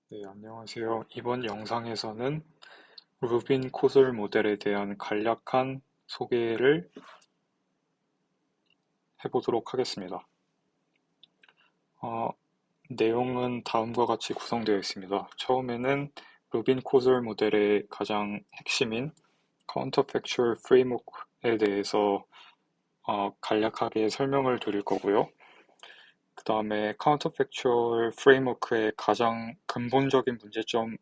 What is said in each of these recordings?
네, 안녕하세요. 이번 영상에서는 루빈 코솔 모델에 대한 간략한 소개를 해보도록 하겠습니다. 어, 내용은 다음과 같이 구성되어 있습니다. 처음에는 루빈 코솔 모델의 가장 핵심인 카운터팩추얼 프레임워크에 대해서 간략하게 설명을 드릴 거고요. 그 다음에 카운터팩추얼 프레임워크의 가장 근본적인 문제점인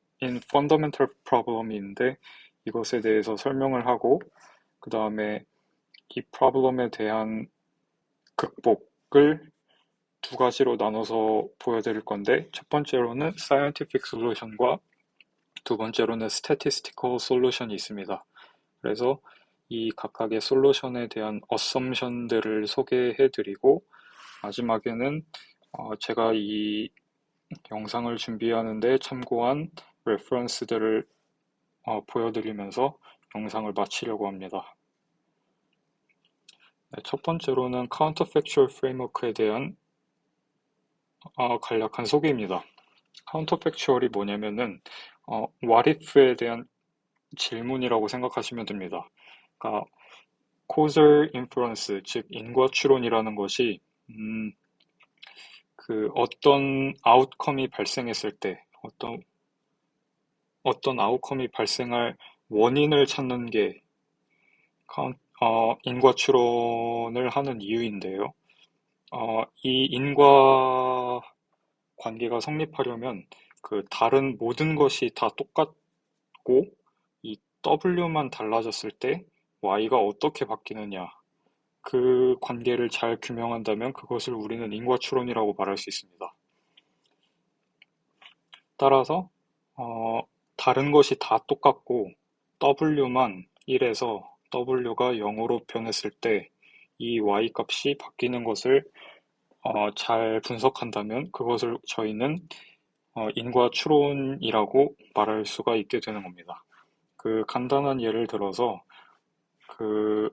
펀더멘털 프로블럼인데 이것에 대해서 설명을 하고 그 다음에 이 프로블럼에 대한 극복을 두 가지로 나눠서 보여드릴 건데 첫 번째로는 scientific solution과 두 번째로는 statistical solution이 있습니다. 그래서 이 각각의 솔루션에 대한 어썸션들을 소개해드리고 마지막에는 제가 이 영상을 준비하는데 참고한 레퍼런스들을 보여드리면서 영상을 마치려고 합니다. 네, 첫 번째로는 카운터팩추얼 프레임워크에 대한 간략한 소개입니다. 카운터팩추얼이 뭐냐면은 what if에 대한 질문이라고 생각하시면 됩니다. 그러니까 causal inference, 즉 인과추론이라는 것이 그 어떤 아웃컴이 발생했을 때 어떤 아웃컴이 발생할 원인을 찾는 게 인과추론을 하는 이유인데요. 이 인과 관계가 성립하려면 그 다른 모든 것이 다 똑같고 이 W만 달라졌을 때 Y가 어떻게 바뀌느냐 그 관계를 잘 규명한다면 그것을 우리는 인과추론이라고 말할 수 있습니다. 따라서 다른 것이 다 똑같고 W만 1에서 W가 0으로 변했을 때 이 Y 값이 바뀌는 것을 잘 분석한다면 그것을 저희는 인과추론이라고 말할 수가 있게 되는 겁니다. 그 간단한 예를 들어서 그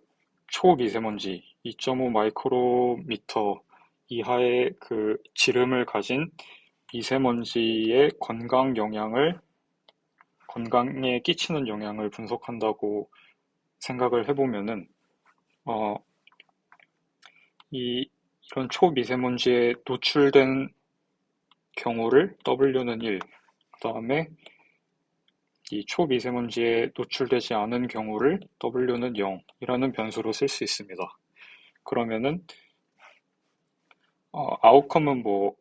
초미세먼지 2.5 마이크로미터 이하의 그 지름을 가진 미세먼지의 건강에 끼치는 영향을 분석한다고 생각을 해보면은 어, 이런 초미세먼지에 노출된 경우를 W는 1, 그 다음에 이 초미세먼지에 노출되지 않은 경우를 W는 0이라는 변수로 쓸 수 있습니다. 그러면은 아웃컴은 뭐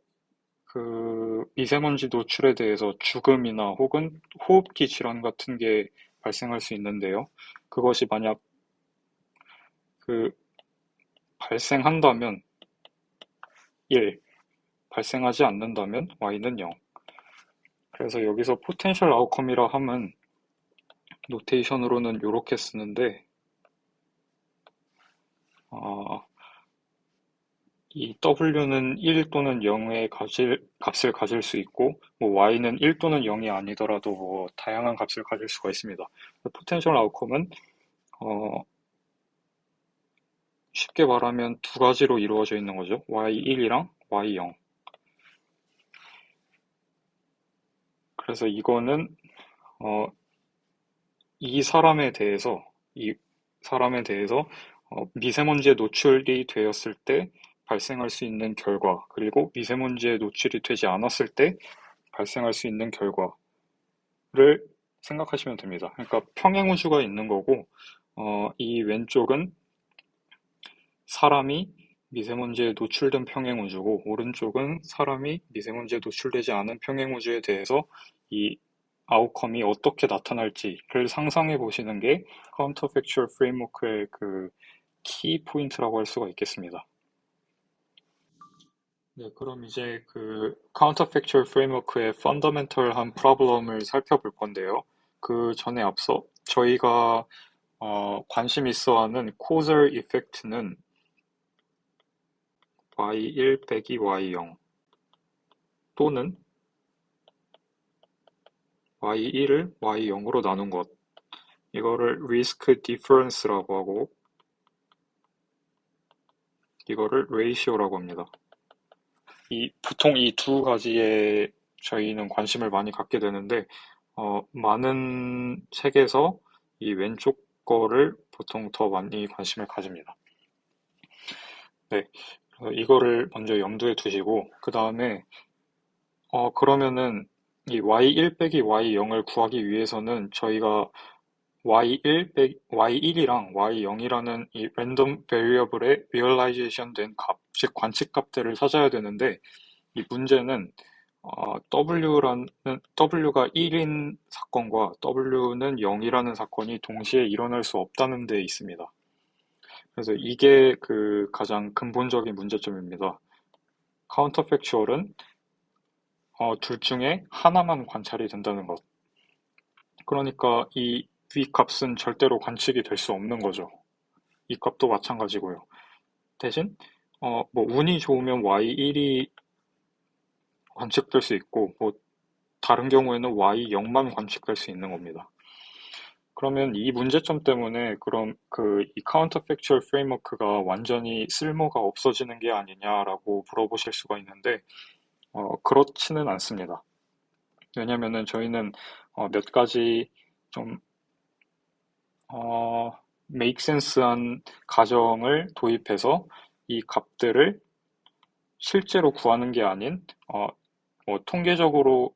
그 미세먼지 노출에 대해서 죽음이나 혹은 호흡기 질환 같은 게 발생할 수 있는데요. 그것이 만약 그 발생한다면 1, 발생하지 않는다면 y는 0. 그래서 여기서 포텐셜 아웃컴이라 함은 노테이션으로는 이렇게 쓰는데 어, 이 w는 1 또는 0의 값을 가질 수 있고 뭐 y는 1 또는 0이 아니더라도 뭐 다양한 값을 가질 수가 있습니다. 포텐셜 아웃컴은 쉽게 말하면 두 가지로 이루어져 있는 거죠. y1이랑 y0. 그래서 이거는 어, 이 사람에 대해서 미세먼지에 노출이 되었을 때 발생할 수 있는 결과, 그리고 미세먼지에 노출이 되지 않았을 때 발생할 수 있는 결과를 생각하시면 됩니다. 그러니까 평행우주가 있는 거고, 이 왼쪽은 사람이 미세먼지에 노출된 평행우주고, 오른쪽은 사람이 미세먼지에 노출되지 않은 평행우주에 대해서 이 아웃컴이 어떻게 나타날지를 상상해 보시는 게 카운터팩추얼 프레임워크의 그 키 포인트라고 할 수가 있겠습니다. 네, 그럼 이제 그 카운터팩추얼 프레임워크의 펀더멘털한 프로블럼을 살펴볼 건데요. 그 전에 앞서 저희가 관심 있어 하는 causal effect는 y1 빼기 y0 또는 y1을 y0으로 나눈 것. 이거를 risk difference라고 하고 이거를 ratio라고 합니다. 보통 이 두 가지의 저희는 관심을 많이 갖게 되는데, 많은 책에서 이 왼쪽 거를 보통 더 많이 관심을 가집니다. 네, 그래서 이거를 먼저 염두에 두시고, 그 다음에, 그러면은 이 y1 빼기 y0을 구하기 위해서는 저희가 y1이랑 y0이라는 이 랜덤 베리어블의 리얼라이제이션 된 값, 즉 관측값들을 찾아야 되는데, 이 문제는 W가 1인 사건과 W는 0이라는 사건이 동시에 일어날 수 없다는 데 있습니다. 그래서 이게 그 가장 근본적인 문제점입니다. 카운터팩추얼은 둘 중에 하나만 관찰이 된다는 것. 그러니까 이 위 값은 절대로 관측이 될 수 없는 거죠. 이 값도 마찬가지고요. 대신 뭐 운이 좋으면 Y1이 관측될 수 있고 뭐 다른 경우에는 Y0만 관측될 수 있는 겁니다. 그러면 이 문제점 때문에 그럼 이 카운터팩추얼 프레임워크가 완전히 쓸모가 없어지는 게 아니냐라고 물어보실 수가 있는데 그렇지는 않습니다. 왜냐면은 저희는 몇 가지 좀 make sense한 가정을 도입해서 이 값들을 실제로 구하는 게 아닌 뭐 통계적으로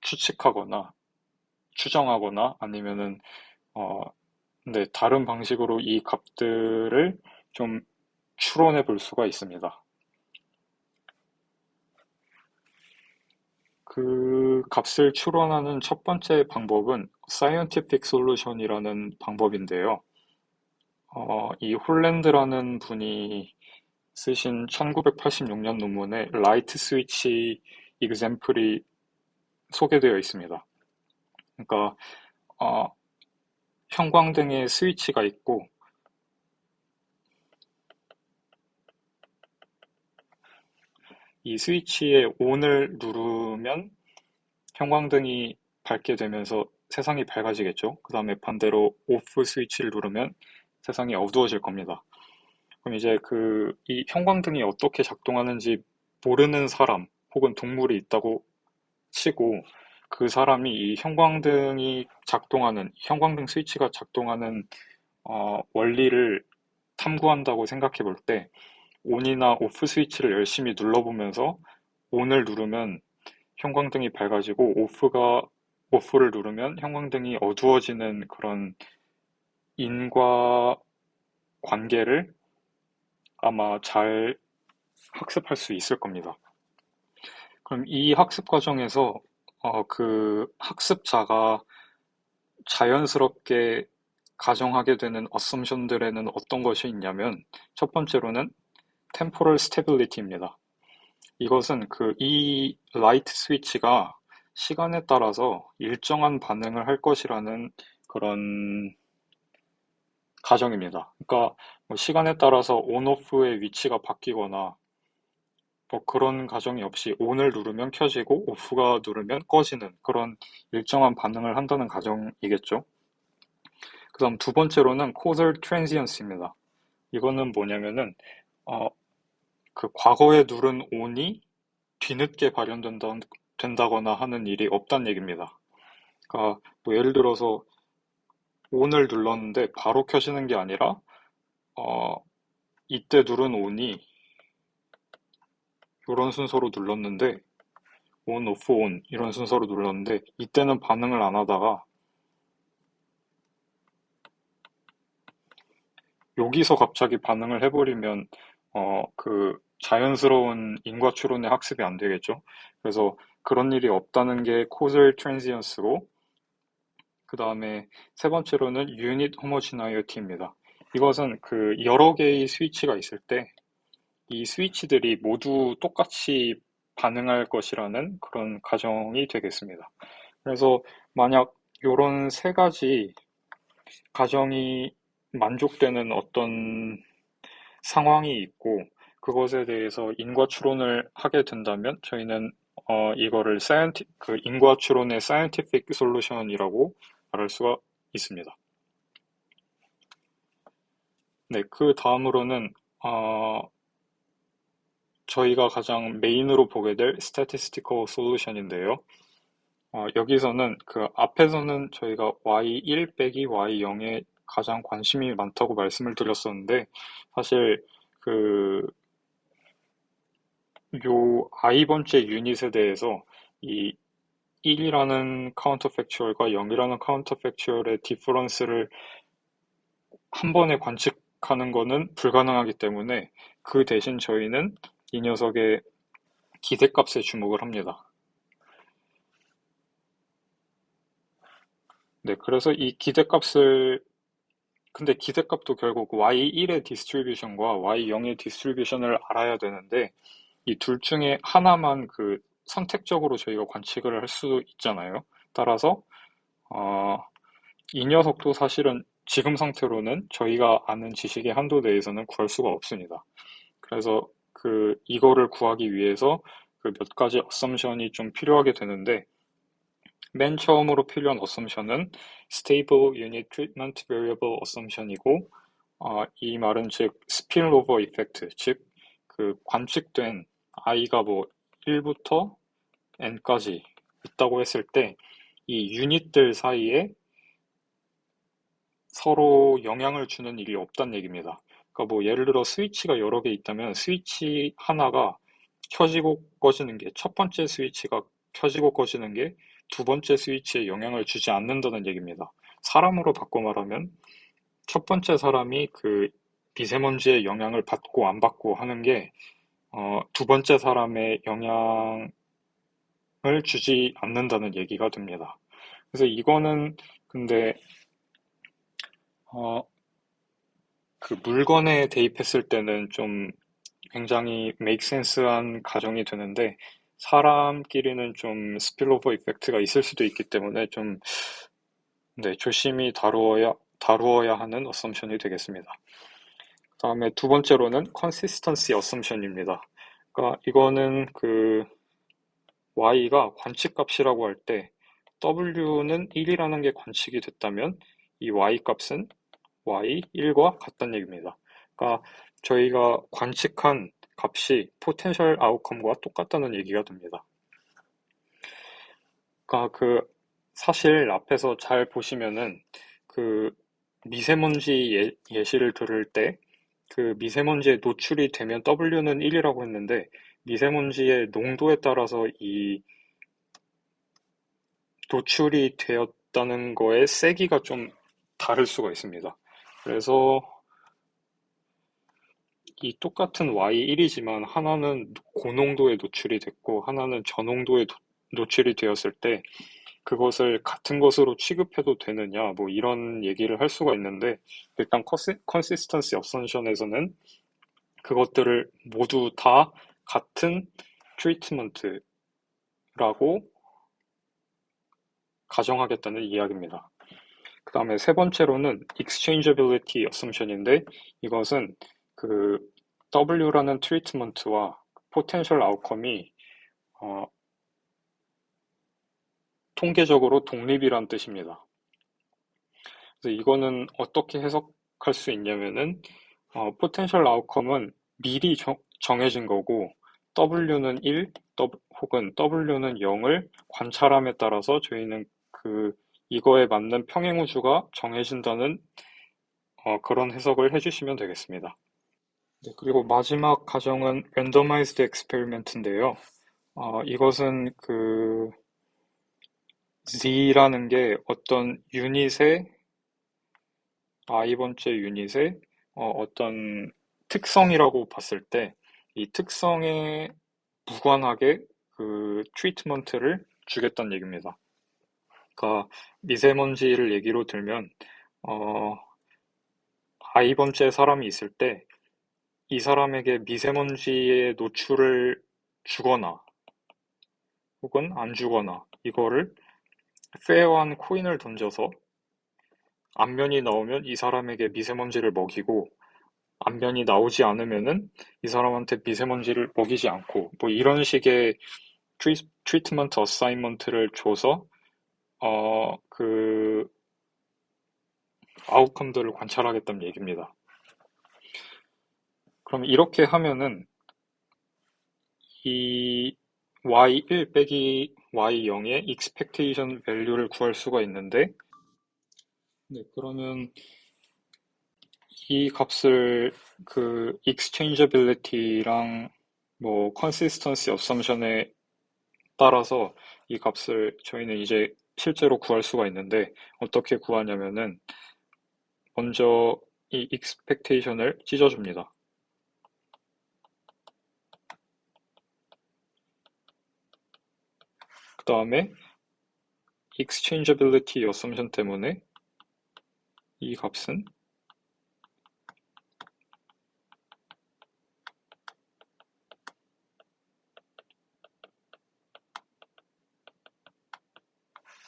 추측하거나 추정하거나 아니면은 어, 네, 다른 방식으로 이 값들을 좀 추론해 볼 수가 있습니다. 그 값을 추론하는 첫 번째 방법은 scientific solution이라는 방법인데요. 이 홀랜드라는 분이 쓰신 1986년 논문에 라이트 스위치 example이 소개되어 있습니다. 그러니까 형광등에 스위치가 있고 이 스위치에 ON을 누르면 형광등이 밝게 되면서 세상이 밝아지겠죠. 그 다음에 반대로 OFF 스위치를 누르면 세상이 어두워질 겁니다. 그럼 이제 이 형광등이 어떻게 작동하는지 모르는 사람 혹은 동물이 있다고 치고 그 사람이 이 형광등 스위치가 작동하는 원리를 탐구한다고 생각해 볼 때 ON이나 OFF 스위치를 열심히 눌러보면서 ON을 누르면 형광등이 밝아지고 OFF를 누르면 형광등이 어두워지는 그런 인과 관계를 아마 잘 학습할 수 있을 겁니다. 그럼 이 학습 과정에서 그 학습자가 자연스럽게 가정하게 되는 어썸션들에는 어떤 것이 있냐면 첫 번째로는 temporal stability입니다. 이것은 이 라이트 스위치가 시간에 따라서 일정한 반응을 할 것이라는 그런 가정입니다. 그러니까 뭐 시간에 따라서 온오프의 위치가 바뀌거나 뭐 그런 가정이 없이 ON을 누르면 켜지고 OFF가 누르면 꺼지는 그런 일정한 반응을 한다는 가정이겠죠. 그 다음 두 번째로는 causal transience입니다. 이거는 뭐냐면은 어, 과거에 누른 ON이 뒤늦게 된다거나 하는 일이 없다는 얘기입니다. 그러니까 뭐 예를 들어서 ON을 눌렀는데 바로 켜지는 게 아니라 어, 이때 누른 ON이 이런 순서로 눌렀는데 ON, OFF, ON 이런 순서로 눌렀는데 이때는 반응을 안 하다가 여기서 갑자기 반응을 해버리면 자연스러운 인과 추론의 학습이 안 되겠죠. 그래서 그런 일이 없다는 게 causal transience고 그 다음에 세 번째로는 unit homogeneity입니다. 이것은 여러 개의 스위치가 있을 때 이 스위치들이 모두 똑같이 반응할 것이라는 그런 가정이 되겠습니다. 그래서 만약 이런 세 가지 가정이 만족되는 어떤 상황이 있고 그것에 대해서 인과 추론을 하게 된다면 저희는 이거를 인과 추론의 scientific solution이라고 말할 수가 있습니다. 네, 그 다음으로는 저희가 가장 메인으로 보게 될 statistical solution인데요. 여기서는 그 앞에서는 저희가 y1 빼기 y0에 가장 관심이 많다고 말씀을 드렸었는데, 사실 그 요 i번째 유닛에 대해서 이 1이라는 카운터팩추얼과 0이라는 카운터팩추얼의 디퍼런스를 한 번에 관측하는 거는 불가능하기 때문에 그 대신 저희는 이 녀석의 기대값에 주목을 합니다. 네, 그래서 이 기대값을 근데 기대값도 결국 y1의 디스트리뷰션과 y0의 디스트리뷰션을 알아야 되는데 이 둘 중에 하나만 그 선택적으로 저희가 관측을 할 수 있잖아요. 따라서 어, 이 녀석도 사실은 지금 상태로는 저희가 아는 지식의 한도 내에서는 구할 수가 없습니다. 그래서 이거를 구하기 위해서 그 몇 가지 어썸션이 좀 필요하게 되는데 맨 처음으로 필요한 어썸션은 Stable Unit Treatment Variable Assumption이고 이 말은 즉 Spillover Effect, 즉 그 관측된 i가 뭐 1부터 n까지 있다고 했을 때 이 유닛들 사이에 서로 영향을 주는 일이 없다는 얘기입니다. 그러니까 뭐 예를 들어 스위치가 여러 개 있다면 스위치 하나가 켜지고 꺼지는 게 첫 번째 스위치가 켜지고 꺼지는 게 두 번째 스위치에 영향을 주지 않는다는 얘기입니다. 사람으로 바꿔 말하면 첫 번째 사람이 그 미세먼지의 영향을 받고 안 받고 하는 게 두 번째 사람의 영향을 주지 않는다는 얘기가 됩니다. 그래서 이거는 근데 어, 그 물건에 대입했을 때는 좀 굉장히 make sense한 가정이 되는데 사람끼리는 좀 스필오버 이펙트가 있을 수도 있기 때문에 좀 네, 조심히 다루어야 하는 어썸션이 되겠습니다. 그다음에 두 번째로는 consistency assumption입니다. 그러니까 이거는 그 y가 관측값이라고 할 때 w는 1이라는 게 관측이 됐다면 이 y 값은 y 1과 같다는 얘기입니다. 그러니까 저희가 관측한 값이 포텐셜 아웃컴과 똑같다는 얘기가 됩니다. 그러니까 사실 앞에서 잘 보시면은 그 미세먼지 예시를 들을 때 그 미세먼지에 노출이 되면 W는 1이라고 했는데 미세먼지의 농도에 따라서 이 노출이 되었다는 거의 세기가 좀 다를 수가 있습니다. 그래서 이 똑같은 Y1이지만 하나는 고농도에 노출이 됐고 하나는 저농도에 노출이 되었을 때 그것을 같은 것으로 취급해도 되느냐 뭐 이런 얘기를 할 수가 있는데 일단 컨시스턴시 어선션에서는 그것들을 모두 다 같은 트리트먼트라고 가정하겠다는 이야기입니다. 그 다음에 세 번째로는 exchangeability assumption인데 이것은 그 W라는 트리트먼트와 포텐셜 아웃컴이 통계적으로 독립이란 뜻입니다. 그래서 이거는 어떻게 해석할 수 있냐면은 포텐셜 아웃컴은 미리 정해진 거고 W는 1 혹은 W는 0을 관찰함에 따라서 저희는 이거에 맞는 평행우주가 정해진다는 그런 해석을 해주시면 되겠습니다. 네, 그리고 마지막 가정은 randomized experiment인데요. 이것은 Z라는 게 어떤 i번째 유닛의 어떤 특성이라고 봤을 때 이 특성에 무관하게 트리트먼트를 주겠다는 얘기입니다. 그러니까 미세먼지를 얘기로 들면 어, i번째 사람이 있을 때 이 사람에게 미세먼지의 노출을 주거나 혹은 안 주거나 이거를 페어한 코인을 던져서 앞면이 나오면 이 사람에게 미세먼지를 먹이고 앞면이 나오지 않으면은 이 사람한테 미세먼지를 먹이지 않고 뭐 이런 식의 트리트먼트 어사인먼트를 줘서 아웃컴들을 관찰하겠다는 얘기입니다. 그럼 이렇게 하면은 이 y1 빼기 y0의 expectation value를 구할 수가 있는데, 네, 그러면 이 값을 그 exchangeability랑 뭐 consistency assumption에 따라서 이 값을 저희는 이제 실제로 구할 수가 있는데, 어떻게 구하냐면은 먼저 이 expectation을 찢어줍니다. 그 다음에 exchangeability assumption 때문에 이 값은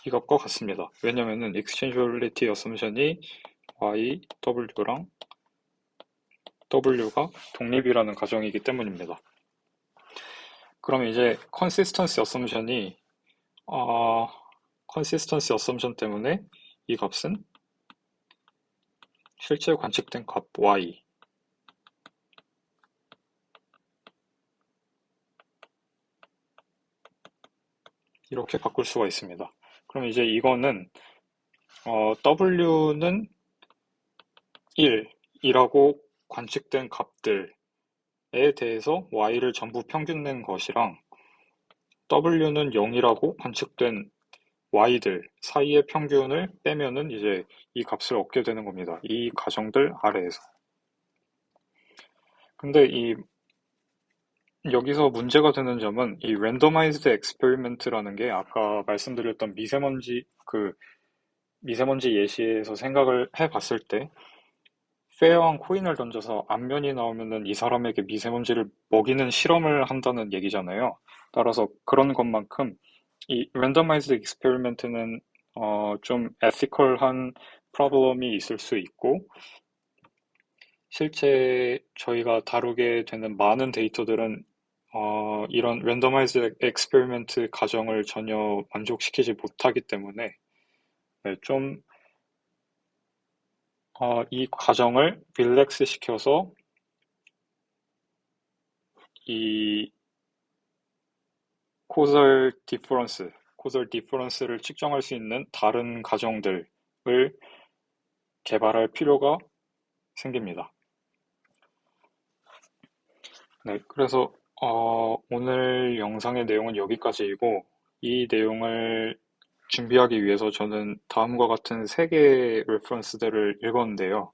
이 값과 같습니다. 왜냐면은 exchangeability assumption이 y, w랑 w가 독립이라는 가정이기 때문입니다. 그럼 이제 consistency assumption이 consistency assumption 때문에 이 값은 실제 관측된 값 y 이렇게 바꿀 수가 있습니다. 그럼 이제 이거는 w는 1이라고 관측된 값들에 대해서 y를 전부 평균낸 것이랑 w는 0이라고 관측된 y들 사이의 평균을 빼면은 이제 이 값을 얻게 되는 겁니다. 이 가정들 아래에서. 근데 여기서 문제가 되는 점은 이 randomized experiment라는 게 아까 말씀드렸던 미세먼지 예시에서 생각을 해봤을 때 페어한 코인을 던져서 앞면이 나오면은 이 사람에게 미세먼지를 먹이는 실험을 한다는 얘기잖아요. 따라서 그런 것만큼 이 randomized experiment는 좀 ethical한 프로블럼이 있을 수 있고 실제 저희가 다루게 되는 많은 데이터들은 이런 randomized experiment 가정을 전혀 만족시키지 못하기 때문에 네, 이 과정을 릴렉스 시켜서 이 causal difference를 측정할 수 있는 다른 가정들을 개발할 필요가 생깁니다. 네, 그래서 오늘 영상의 내용은 여기까지이고 이 내용을 준비하기 위해서 저는 다음과 같은 세 개의 레퍼런스들을 읽었는데요.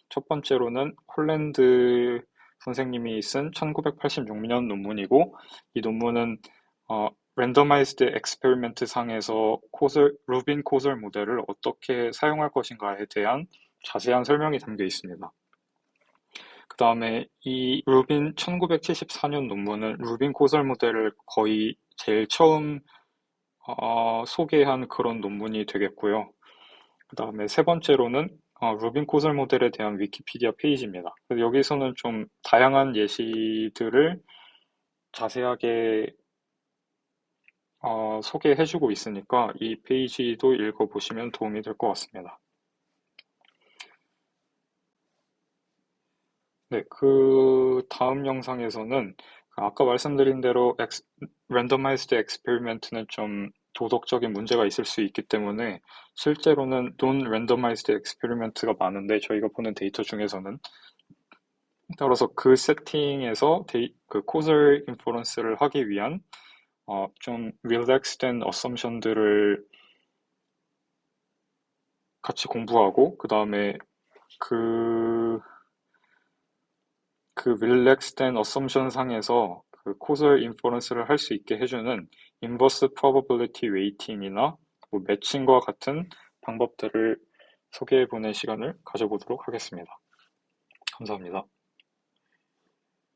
첫 번째로는 홀랜드 선생님이 쓴 1986년 논문이고 이 논문은 랜더마이즈드 엑스페리멘트 상에서 루빈 코설 모델을 어떻게 사용할 것인가에 대한 자세한 설명이 담겨 있습니다. 그 다음에 이 1974년 논문은 루빈 코설 모델을 거의 제일 처음 소개한 그런 논문이 되겠고요. 그 다음에 세 번째로는 루빈 코설 모델에 대한 위키피디아 페이지입니다. 여기서는 좀 다양한 예시들을 자세하게 소개해주고 있으니까 이 페이지도 읽어보시면 도움이 될 것 같습니다. 네, 그 다음 영상에서는 아까 말씀드린 대로 랜더마이즈드 엑스페리멘트는 좀 도덕적인 문제가 있을 수 있기 때문에 실제로는 논 랜더마이즈드 엑스페리멘트가 많은데 저희가 보는 데이터 중에서는 따라서 그 세팅에서 그 코설 인퍼런스를 하기 위한 좀 릴렉스된 어썸션들을 같이 공부하고 그 다음에 그 릴렉스된 어썸션 상에서 그 코설 인퍼런스를 할 수 있게 해주는 인버스 프로버빌리티 웨이팅이나 뭐 매칭과 같은 방법들을 소개해보는 시간을 가져보도록 하겠습니다. 감사합니다.